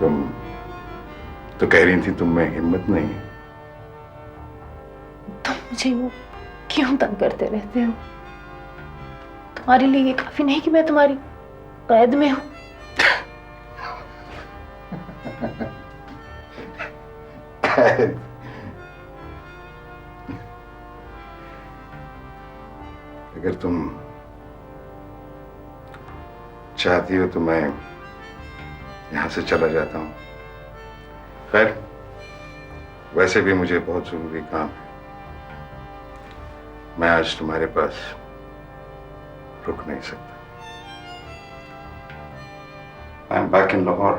तुम तो कह रही थी तुम में हिम्मत नहीं है। तुम मुझे यूं क्यों तंग करते रहते हो? तुम्हारे लिए ये काफी नहीं कि मैं तुम्हारी कैद में हूं? कैद? अगर तुम चाहती हो तो मैं यहां से चला जाता हूं। खैर, वैसे भी मुझे बहुत जरूरी काम है। मैं आज तुम्हारे पास रुक नहीं सकता। I am back in Lahore.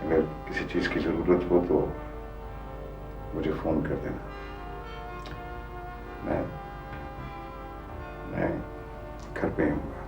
अगर किसी चीज की जरूरत हो तो मुझे फोन कर देना। मैं घर पे ही हूँ।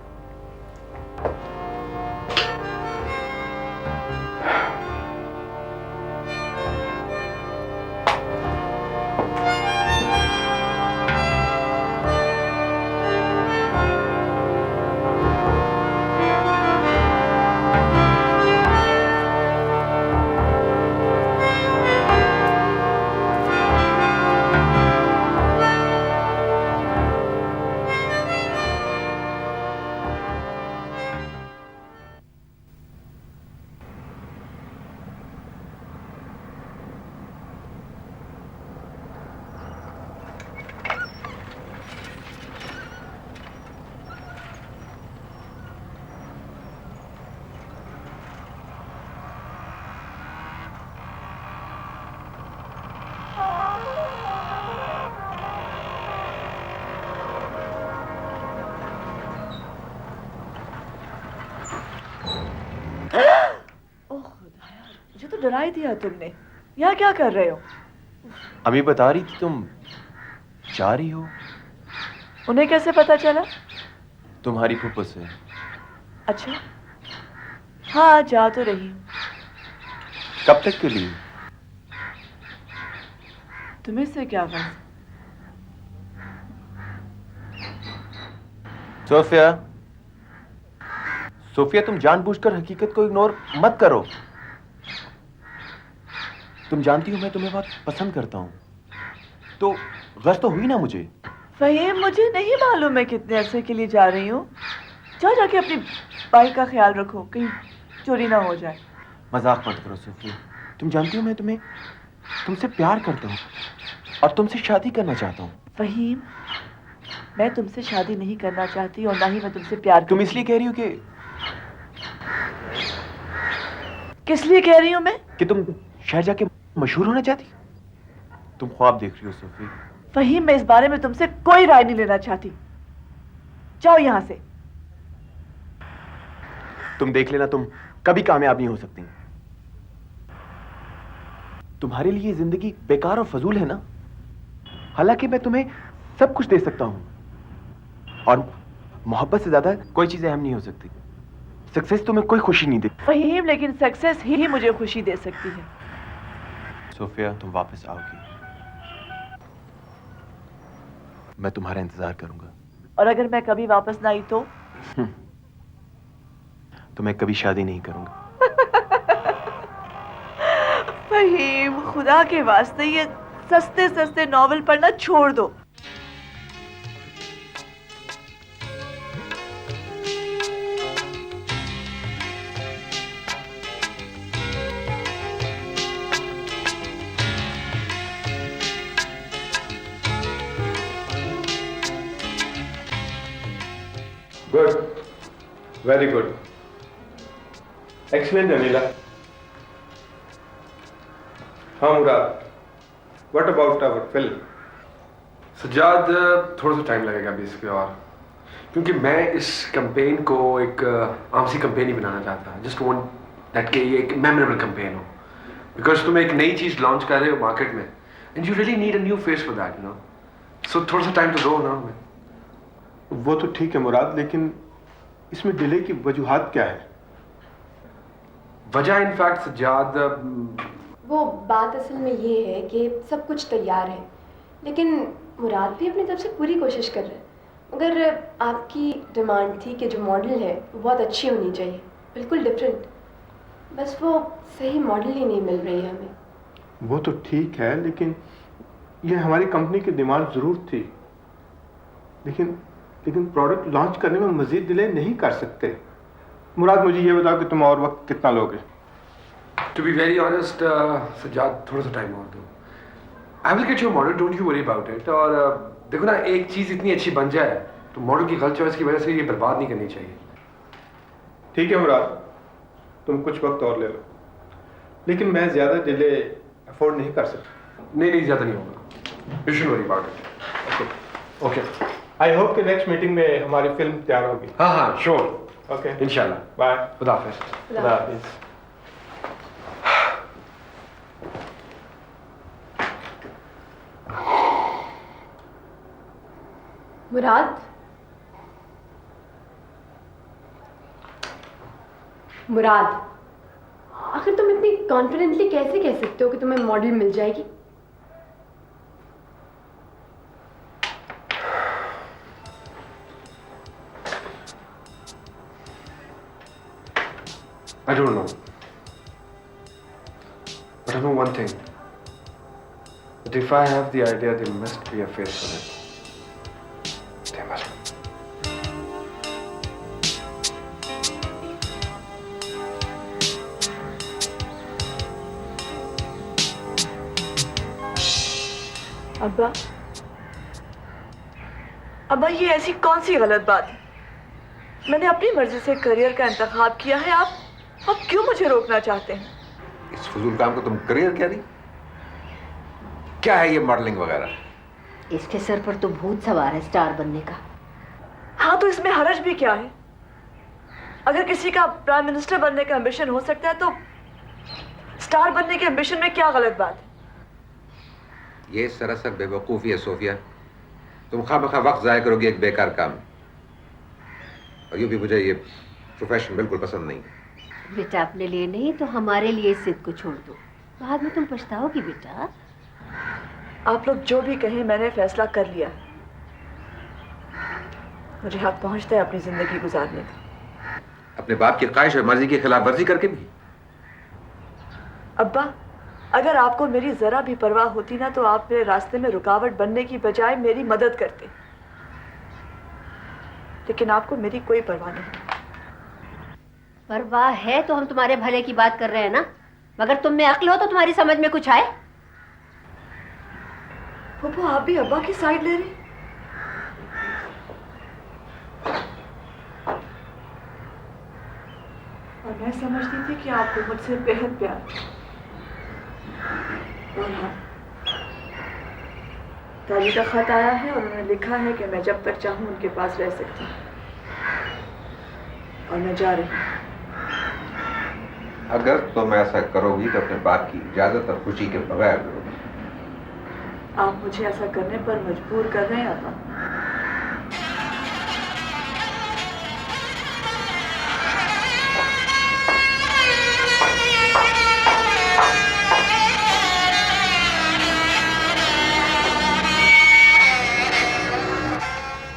डरा ही दिया तुमने। यहाँ क्या कर रहे हो? अभी बता रही थी तुम जा रही हो। उन्हें कैसे पता चला? तुम्हारी फूफो से। अच्छा, हाँ जा तो रही हूँ। कब तक के लिए? तुम्हें से क्या बात? सोफिया, सोफिया तुम जानबूझकर हकीकत को इग्नोर मत करो। तुम जानती हो मैं तुम्हें बहुत पसंद करता हूं, तो गश तो हुई ना मुझे। फहीम, मुझे नहीं मालूम मैं कितने अरसे के लिए जा रही हूँ। जाओ जाके अपनी बाइक का ख्याल रखो, कहीं चोरी ना हो जाए। मजाक मत करो सोफिया। तुम जानती हो मैं तुमसे प्यार करता हूँ और तुमसे शादी करना चाहता हूँ। फहीम, मैं तुमसे शादी नहीं करना चाहती और ना ही मैं तुमसे प्यार। तुम इसलिए कह रही हो कि किस लिए कह रही हूँ मैं? कि तुम शहर जाके मशहूर होना चाहती। तुम ख्वाब देख रही हो सोफी। फहीम, मैं इस बारे में तुमसे कोई राय नहीं लेना चाहती। जाओ यहां से। तुम देख लेना, तुम कभी कामयाब नहीं हो सकती। तुम्हारे लिए जिंदगी बेकार और फजूल है ना। हालांकि मैं तुम्हें सब कुछ दे सकता हूं और मोहब्बत से ज्यादा कोई चीज अहम नहीं हो सकती। सक्सेस तुम्हें कोई खुशी नहीं देती। फहीम, लेकिन सक्सेस ही मुझे खुशी दे सकती है। सोफिया, तुम वापस आओगी, मैं तुम्हारा इंतजार करूंगा। और अगर मैं कभी वापस ना आई तो मैं कभी शादी नहीं करूंगा। फहीम, खुदा के वास्ते ये सस्ते सस्ते नॉवेल पढ़ना छोड़ दो। Good. Very good. Excellent, Anila. हाँ मुराद, what about our film? Sajjad, थोड़ा सा टाइम लगेगा अभी इसके और, क्योंकि मैं इस कैंपेन को एक आम सी कैंपेन ही बनाना चाहता। जस्ट वांट दैट कि ये एक मेमोरेबल कैंपेन हो, बिकॉज तुम एक नई चीज़ लॉन्च कर रहे हो मार्केट में and you really need a new face for that, you know. So थोड़ा सा टाइम तो दो ना हमें। वो तो ठीक है मुराद, लेकिन इसमें डिले की वजूहात क्या है? वजह इनफैक्ट सज्जाद, वो बात असल में ये है कि सब कुछ तैयार है, लेकिन मुराद भी अपनी तरफ से पूरी कोशिश कर रहे हैं। मगर आपकी डिमांड थी कि जो मॉडल है वो बहुत अच्छी होनी चाहिए, बिल्कुल डिफरेंट। बस वो सही मॉडल ही नहीं मिल रही है हमें। वो तो ठीक है, लेकिन ये हमारी कंपनी की डिमांड ज़रूर थी। लेकिन प्रोडक्ट लॉन्च करने में मज़ीद डिले नहीं कर सकते। मुराद, मुझे ये बताओ कि तुम और वक्त कितना लोगे? To be very honest Sajjad, थोड़ा सा टाइम और दो। I will get your model, don't you worry about it. और देखो ना, एक चीज़ इतनी अच्छी बन जाए तो मॉडल की गलत चॉइस की वजह से ये बर्बाद नहीं करनी चाहिए। ठीक है मुराद, तुम कुछ वक्त और ले लो, लेकिन मैं ज़्यादा डिले अफोर्ड नहीं कर सकता। नहीं, ज़्यादा नहीं होगा। You should worry about it. Okay, I hope कि नेक्स्ट मीटिंग में हमारी फिल्म तैयार होगी। हाँ, श्योर। ओके, इंशाल्लाह। बाय। खुदा हाफिज़। खुदा हाफिज़। मुराद, आखिर तुम इतनी कॉन्फिडेंटली कैसे कह सकते हो कि तुम्हें मॉडल मिल जाएगी? I don't know. But I know one thing. That if I have the idea, there must be a face for it. There must be. अब्बा, अब्बा, ये ऐसी कौन सी गलत बात है? मैंने अपनी मर्जी से करियर का इंतखाब किया है। आप क्यों मुझे रोकना चाहते हैं? इस फजूल काम को तुम करियर कह रही? क्या है ये मॉडलिंग वगैरह? इसके सर पर तो भूत सवार है स्टार बनने का। हाँ, तो इसमें हरज भी क्या है? अगर किसी का प्राइम मिनिस्टर बनने का एम्बिशन हो सकता है, तो स्टार बनने के एम्बिशन में क्या गलत बात है? ये सरासर बेवकूफ़ी है सोफिया। तुम खामखा वक्त ज़ाया करोगी एक बेकार काम। और यूँ भी मुझे ये प्रोफेशन बिल्कुल पसंद नहीं। बेटा, अपने लिए नहीं तो हमारे लिए इस जिद को छोड़ दो, बाद में तुम पछताओगी बेटा। आप लोग जो भी कहें, मैंने फैसला कर लिया। मुझे हक पहुंचता है अपनी जिंदगी गुजारने का। अपने बाप की ख्वाहिश और मर्जी की खिलाफ वर्जी करके भी? अब्बा, अगर आपको मेरी जरा भी परवाह होती ना, तो आप मेरे रास्ते में रुकावट बनने की बजाय मेरी मदद करते। लेकिन आपको मेरी कोई परवाह नहीं। परवाह है तो हम तुम्हारे भले की बात कर रहे हैं ना, मगर तुम में अक्ल हो तो तुम्हारी समझ में कुछ आए? फूफो, आप भी अब्बा की साइड ले रही? और मैं समझती थी कि आपको मुझसे बेहद प्यार है। और हाँ, ताली का खत आया है और उन्होंने लिखा है कि मैं जब तक चाहूँ उनके पास रह सकती हूँ। और मैं जा रही हूँ। अगर तुम ऐसा करोगी तो अपने बाप की इजाज़त और खुशी के बगैर करोगी। आप मुझे ऐसा करने पर मजबूर कर रहे हैं अब्बा।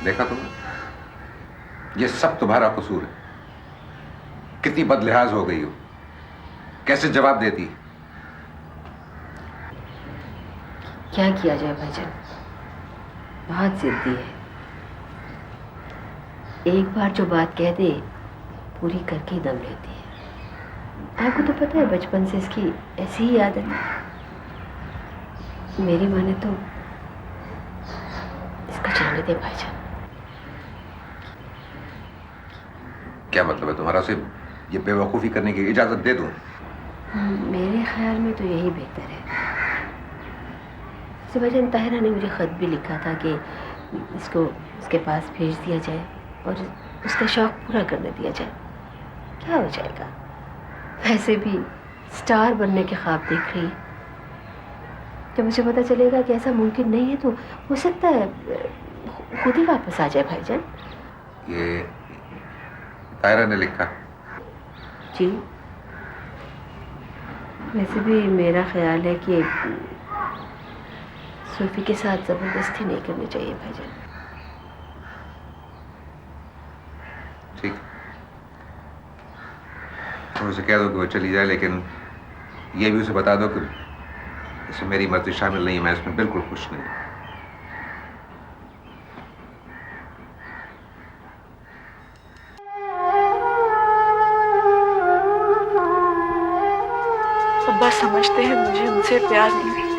देखा तुमने? ये सब तुम्हारा कसूर है। कितनी बदलिहाज हो गई हो, कैसे जवाब देती? क्या किया जाए भाईजान, बहुत जिद्दी है। एक बार जो बात कह दे पूरी करके ही दम लेती है। आपको तो पता है बचपन से इसकी ऐसी ही आदत है। मेरी माने तो इसको जाने दे भाईजान। क्या मतलब है तुम्हारा? सिर्फ ये बेवकूफ़ी करने की इजाज़त दे दूं? मेरे ख्याल में तो यही बेहतर है। भाईजान, ताहिरा ने मुझे ख़त भी लिखा था कि इसको उसके पास भेज दिया जाए और उसका शौक़ पूरा करने दिया जाए। क्या हो जाएगा, वैसे भी स्टार बनने के ख्वाब देख रही है। जब मुझे पता चलेगा कि ऐसा मुमकिन नहीं है तो हो सकता है खुद ही वापस आ जाए भाईजान। ये ताहिरा ने लिखा? जी, वैसे भी मेरा ख्याल है कि सोफी के साथ ज़बरदस्ती नहीं करनी चाहिए भाईजान। ठीक, तुम उसे कह दो कि वो चली जाए, लेकिन ये भी उसे बता दो कि इसमें मेरी मर्जी शामिल नहीं है, मैं इसमें बिल्कुल खुश नहीं हूँ। अब्बा समझते हैं मुझे उनसे प्यार नहीं है,